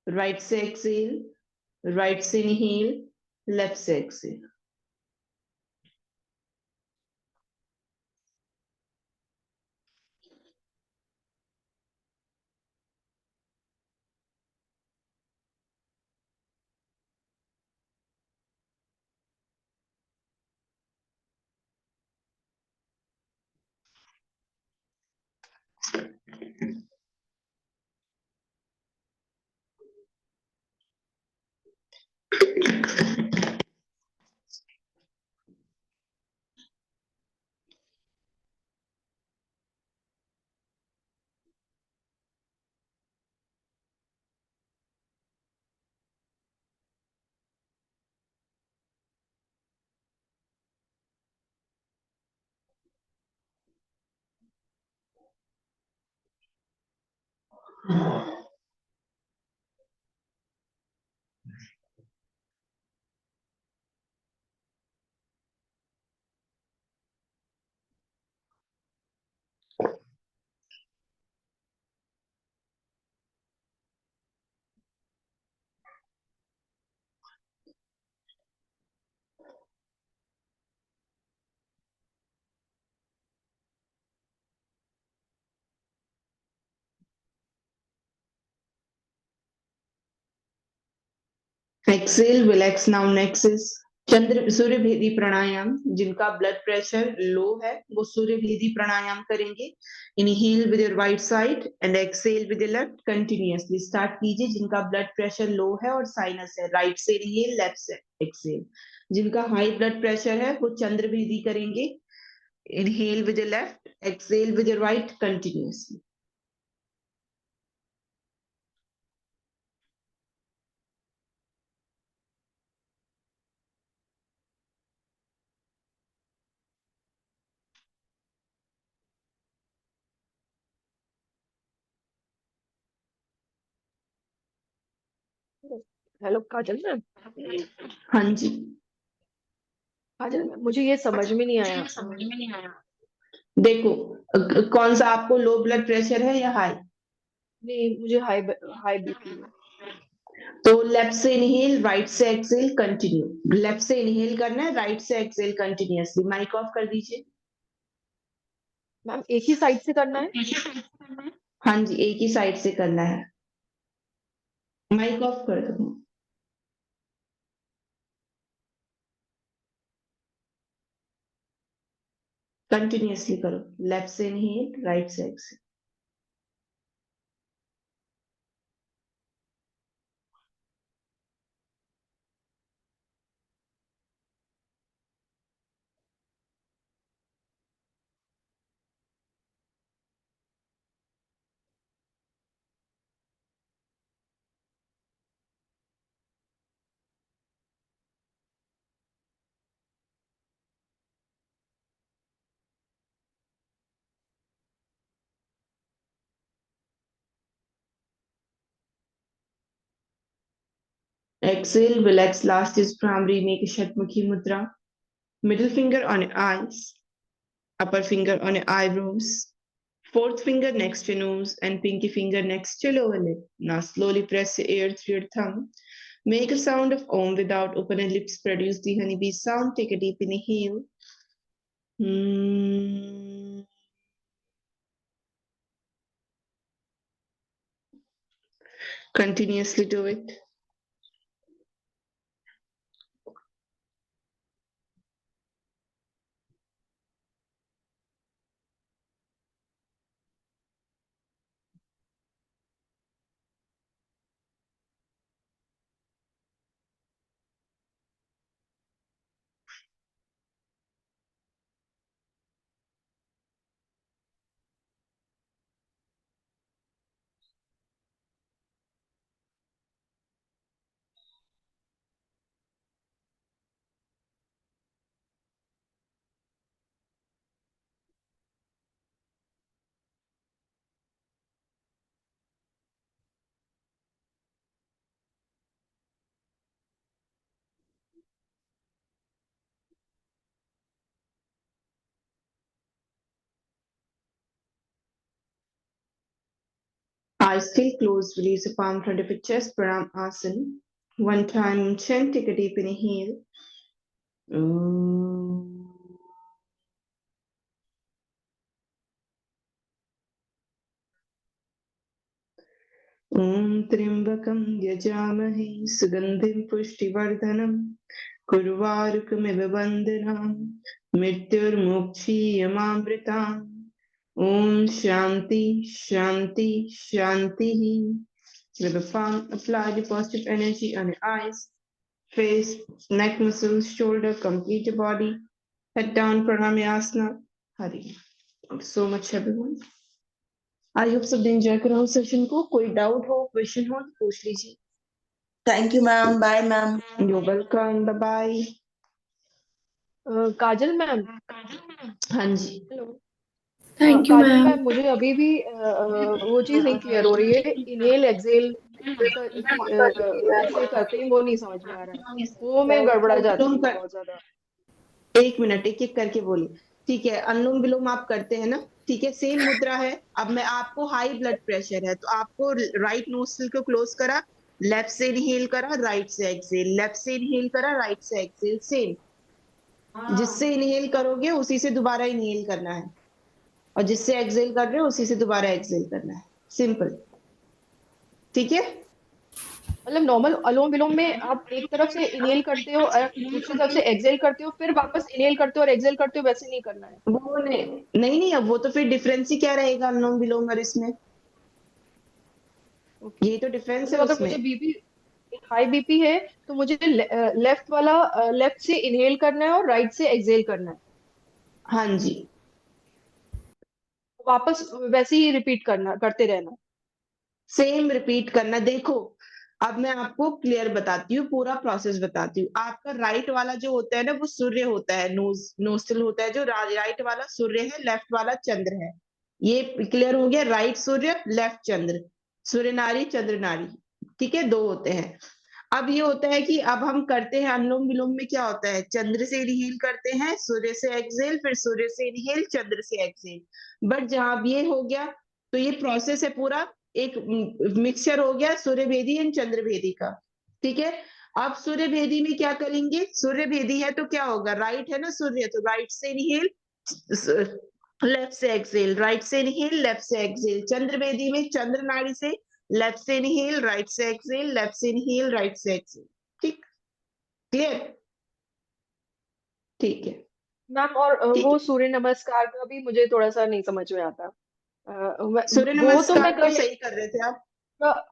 right say exhale, right say inhale, left say exhale. Exhale, relax now next is chandra surya भेदी प्राणायाम। जिनका blood pressure low है वो सूर्य भेदी प्राणायाम करेंगे। Inhale with your right side and exhale with your left continuously start कीजिए। जिनका blood pressure low है और साइनस है, राइट से इनहेल, लेफ्ट से एक्सेल। जिनका हाई ब्लड प्रेशर है वो चंद्र भेदी करेंगे। Inhale with your left, exhale with your right continuously. Hello Kajal ma'am. हाँ जी। काजल मैम, मुझे ये समझ में नहीं आया। देखो, कौन सा आपको लो ब्लड प्रेशर है या हाई? नहीं, मुझे हाई हाई बीपी है। तो लेफ्ट से इनहेल, राइट से एक्सेल, कंटिन्यू। लेफ्ट से इनहेल करना है, राइट से एक्सेल कंटिन्यूअसली। माइक ऑफ कर दीजिए। मैम एक ही साइड से करना है? हाँ जी, एक ही साइड से करना है। माइक ऑफ कर दो। कंटिन्यूअसली करो, लेफ्ट से इनहेल, राइट से Excel. Exhale, relax. Last is Bhramari. Make a Shatmukhi Mudra. Middle finger on your eyes, upper finger on your eyebrows, fourth finger next to your nose, and pinky finger next to your lower lip. Now slowly press the air through your tongue. Make a sound of Om without opening lips. Produce the honeybee sound. Take a deep inhale. Hmm. Continuously do it. Eyes still closed. Release the palm front of your chest. Pranam Asana. One time, chin. Take a deep inhale. Om. ॐ त्र्यम्बकं यजामहे सुगन्धिं पुष्टिवर्धनं कुर्वारुकमिव बन्धनान् मृत्युर्मुक्षीयमामृताम्। ॐ शान्ति शान्ति शान्तिः। With the palm, apply the positive energy on your eyes, face, neck muscles, shoulder, complete your body. Head down, Pranayasana. Hari. Thank you so much, everyone. I hope सब enjoy कर रहा हूँ सेशन को। कोई डाउट हो, question हो तो पूछ लीजिए। Thank you ma'am, bye ma'am. You welcome, bye bye. Kajal ma'am. हाँ जी। Hello. Thank you Kajal ma'am. Ma'am, मुझे अभी भी वो चीज नहीं क्लियर हो रही है। इनहेल एक्सेल कैसे करते हैं वो नहीं समझ में आ रहा है। वो मैं गड़बड़ा जाती हूँ बहुत ज्यादा। एक मिनट, एक एक करके बोलिए। ठीक है, अनुलोम विलोम आप करते हैं ना? ठीक है, सेम मुद्रा है। अब मैं आपको हाई ब्लड प्रेशर है तो आपको राइट नोस्ट्रिल को क्लोज करा, लेफ्ट से इनहेल करा, राइट से एक्सेल, लेफ्ट से इनहेल करा, राइट से एक्सेल। सेम, जिससे इनहेल करोगे उसी से दोबारा इनहेल करना है, और जिससे एक्सेल कर रहे हो उसी से दोबारा एक्सेल करना है। सिंपल। ठीक है। मतलब नॉर्मल अनुलोम विलोम में आप एक तरफ से इनहेल करते हो और दूसरी तरफ से एक्सहेल करते हो, फिर वापस इनहेल करते हो और एक्सहेल करते हो, वैसे नहीं करना है? वो नहीं, नहीं अब वो तो फिर डिफरेंस ही क्या रहेगा अनुलोम विलोम और इसमें, ओके। यही तो डिफरेंस है मतलब अगर उसमें। मुझे बीपी, हाई बीपी है, तो मुझे लेफ्ट वाला, लेफ्ट से इनहेल करना है और राइट से एक्सहेल करना है, हाँ जी, वापस वैसे ही रिपीट करना, करते रहना। सेम रिपीट करना। देखो अब मैं आपको क्लियर बताती हूँ, पूरा प्रोसेस बताती हूँ। आपका राइट वाला जो होता है ना वो सूर्य होता है, नोस्टल होता है जो राइट वाला सूर्य है, लेफ्ट वाला चंद्र है। ये क्लियर हो गया, राइट सूर्य लेफ्ट चंद्र, सूर्य नारी चंद्र नारी, ठीक है, दो होते हैं। अब ये होता है कि अब हम करते हैं अनुलोम विलोम में क्या होता है, चंद्र से इनहेल करते हैं, सूर्य से एक्सहेल, फिर सूर्य से इनहेल, चंद्र से एक्सहेल। बट जहां अब ये हो गया तो ये प्रोसेस है पूरा एक मिक्सचर हो गया सूर्य भेदी एंड चंद्र भेदी का, ठीक है। अब सूर्य भेदी में क्या करेंगे, सूर्य भेदी है तो क्या होगा, राइट है ना सूर्य, तो राइट से इनहेल, लेफ्ट से एक्सहेल, राइट से इनहेल, लेफ्ट से एक्सहेल। चंद्र भेदी में चंद्र नाड़ी से लेफ्ट से इनहेल, राइट से एक्सहेल, लेफ्ट से इनहेल, राइट से एक्सहेल। ठीक, क्लियर, ठीक है, मैम और ठीक वो है। सूर्य नमस्कार का भी मुझे थोड़ा सा नहीं समझ में आता। सूर्य वो तो मैं नमस्कार कर तो ले, सही कर रहे थे आप।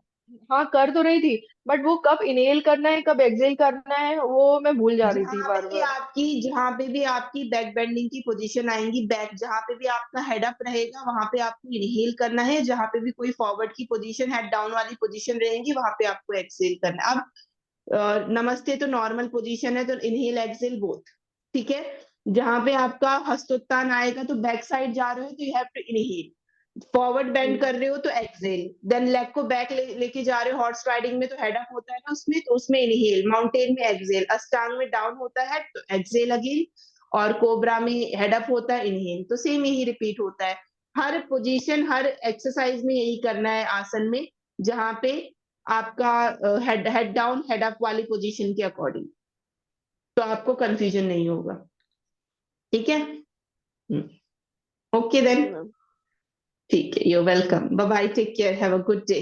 हाँ कर तो रही थी, बट वो कब इनहेल करना है कब एक्सहेल करना है वो मैं भूल जा रही थी बार बार। जहां पे भी आपकी बैक बेंडिंग की पोजीशन आएंगी, बैक जहां पे भी आपका हेड अप रहेगा वहां पे आपको इनहेल करना है, जहां पे भी कोई फॉरवर्ड की पोजीशन, हेड डाउन वाली पोजीशन रहेगी वहां पे आपको एक्सहेल करना है। अब नमस्ते तो नॉर्मल पोजीशन है, तो इनहेल एक्सहेल बोथ, ठीक है। जहां पे आपका हस्तोत्थान आएगा तो बैक साइड जा रहे हो तो you have to inhale, forward bend कर रहे हो तो एक्सहेल, देन लेग को बैक लेके जा रहे हो, हॉर्स राइडिंग में तो हेड अप होता है ना उसमें, तो उसमें इनहेल, माउंटेन में एक्सहेल, अष्टांग में डाउन होता है तो एक्सहेल अगेन, और कोबरा में हेड अप होता है इनहेल, तो सेम यही रिपीट होता है हर पोजीशन, हर एक्सरसाइज में यही करना है आसन में, जहां पे आपका हेड डाउन हेड अप वाली पोजीशन के अकॉर्डिंग, तो आपको कंफ्यूजन नहीं होगा, ठीक है। Okay then, okay ma'am. ठीक है, you welcome, bye bye, take care, have a good day.